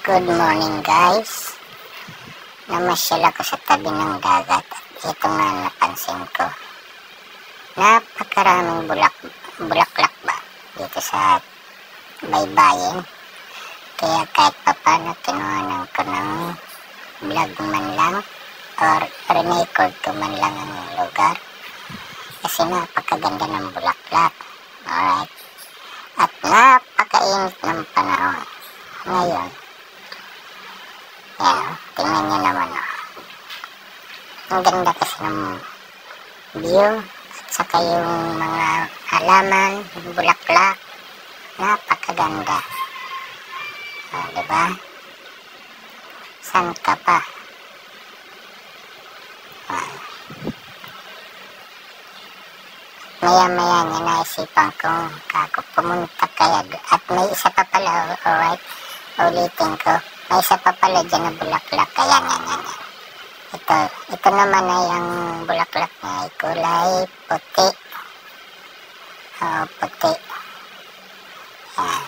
Good morning guys. Namasyal ako sa tabi ng dagat at ito nga napansin ko. Napakaraming bulaklak ba dito sa baybayin. Kaya kahit papano kinuhanan ko ng vlog man lang or record ko man lang ang lugar. Kasi napakaganda ng bulaklak. Alright. At napakainit ng panahon. Ngayon, yan, tingnan nyo naman. Ang ganda kasi ng view at saka yung mga halaman, bulaklak, napakaganda. Diba? Saan ka pa? Maya-maya niya naisipan kong kako pumunta kaya at may isa pa pala, alright, ulitin ko. May isa pa pala dyan na bulaklak, kaya yan. Ito naman ay ang bulaklak na ay kulay puti. Puti. Yan.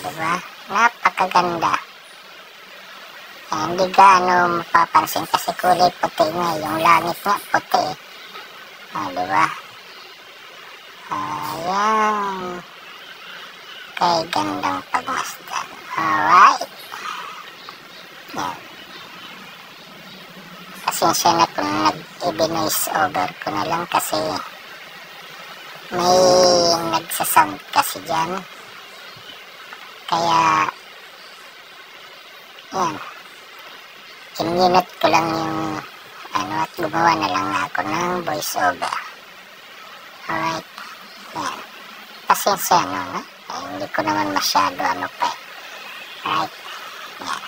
Diba? Napakaganda. Hindi gaano mapapansin kasi kulay puti nga. Yung langit nga puti. Diba? Ayan. Kay gandang pagmasdan. Alright. Yan. Pasensya na kung nag-i-noise over ko na lang kasi may nagsasound kasi dyan. Kaya yan. In-minute ko lang yung at gumawa na lang ako ng voice over. Alright. Yan. Pasensya no? Hindi ko naman masyado pa. Right? Yan.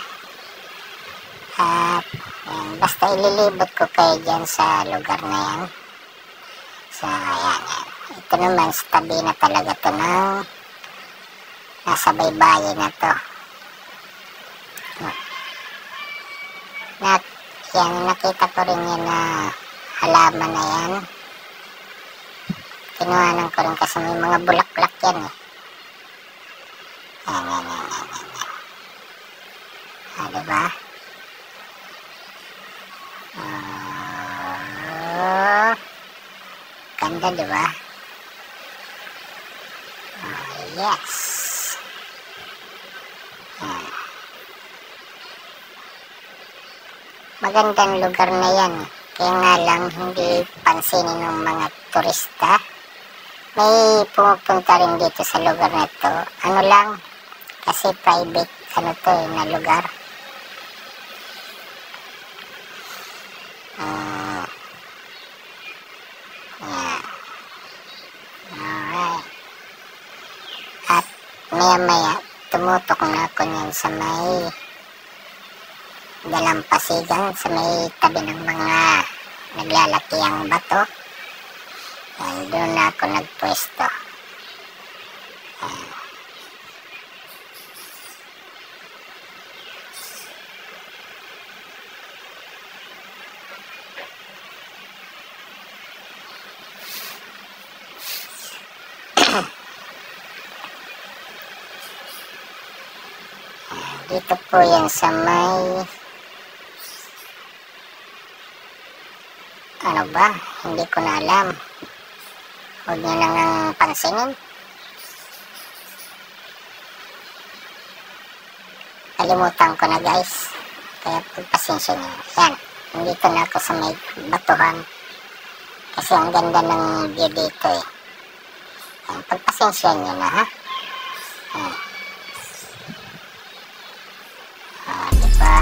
At yan. Basta ililibot ko kayo dyan sa lugar na yan. So, yan. Ito naman, sa tabi na talaga ito ng nasa baybayin na to. Yan, nakita ko rin yan na halaman na yan. Kinuhanan ko rin kasi may mga bulaklak yan eh. Yan. Diba? Ganda diba? Yes. Magandang lugar na yan. Kaya nga lang hindi pansinin ng mga turista. May pumupunta rin dito sa lugar na ito. Ano lang, kasi private na lugar. Alright. At maya-maya, tumutok na ako niyan sa may dalampasigan, sa may tabi ng mga naglalakihang bato. Doon na ako nagpwesto. Dito po yan sa may ano ba? Hindi ko na alam. Huwag nyo nang pansinin. Kalimutan ko na guys. Kaya pagpasensya nyo. Yan. Nandito na ako sa may batuhan. Kasi ang ganda ng view dito eh. Yan. Pagpasensya nyo na ha. Yan. Diba?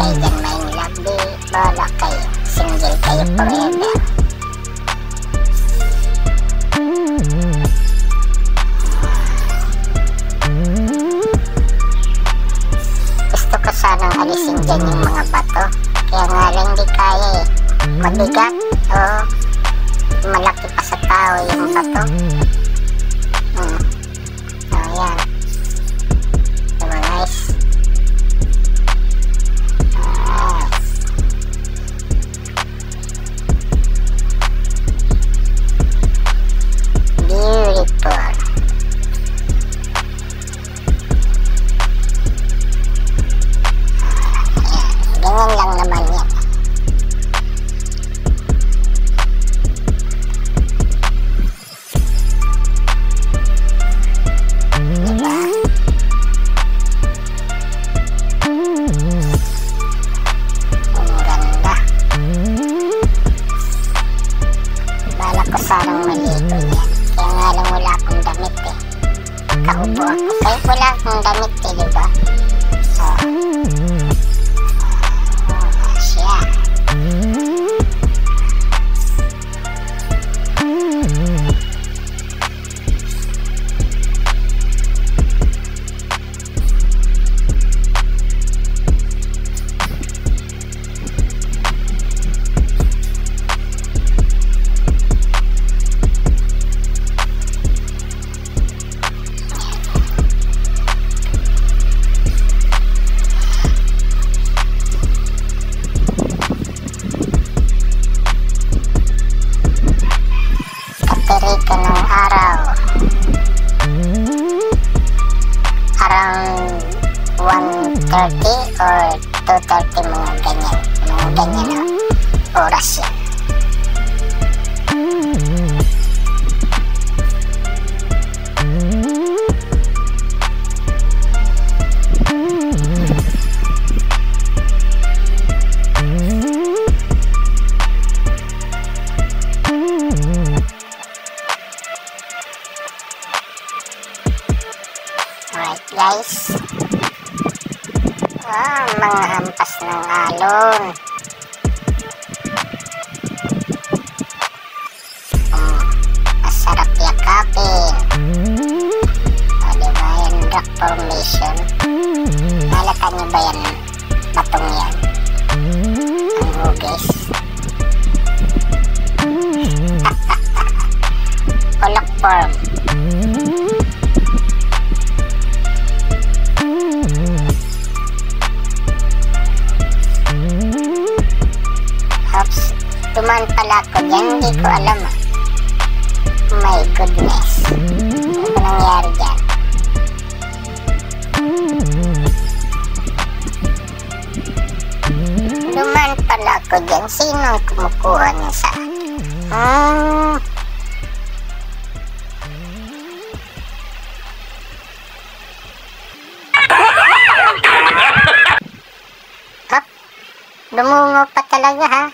Kayo dyan may labi, bala kayo, single kayo forever. Gusto ko sanang alisin dyan yung mga bato, kaya nga lang hindi kaya eh. Mabigat o malaki pa sa tao yung bato. Ayan. Diba guys? ka ng araw. Around 1:30 or 2:30, mga ganyan oras yan. Alright guys, mga hampas ng alon. Masarap yakapin. Diba yan, rock formation. Nalata niyo ba yan, batong yan? Ang hugis. Pollock form. Oops, dumaan pala ako dyan, hindi ko alam My goodness, ano ba nangyari dyan? Dumaan pala ako dyan, sino ang kumukuha niya sa akin? Dumungo pa talaga ha.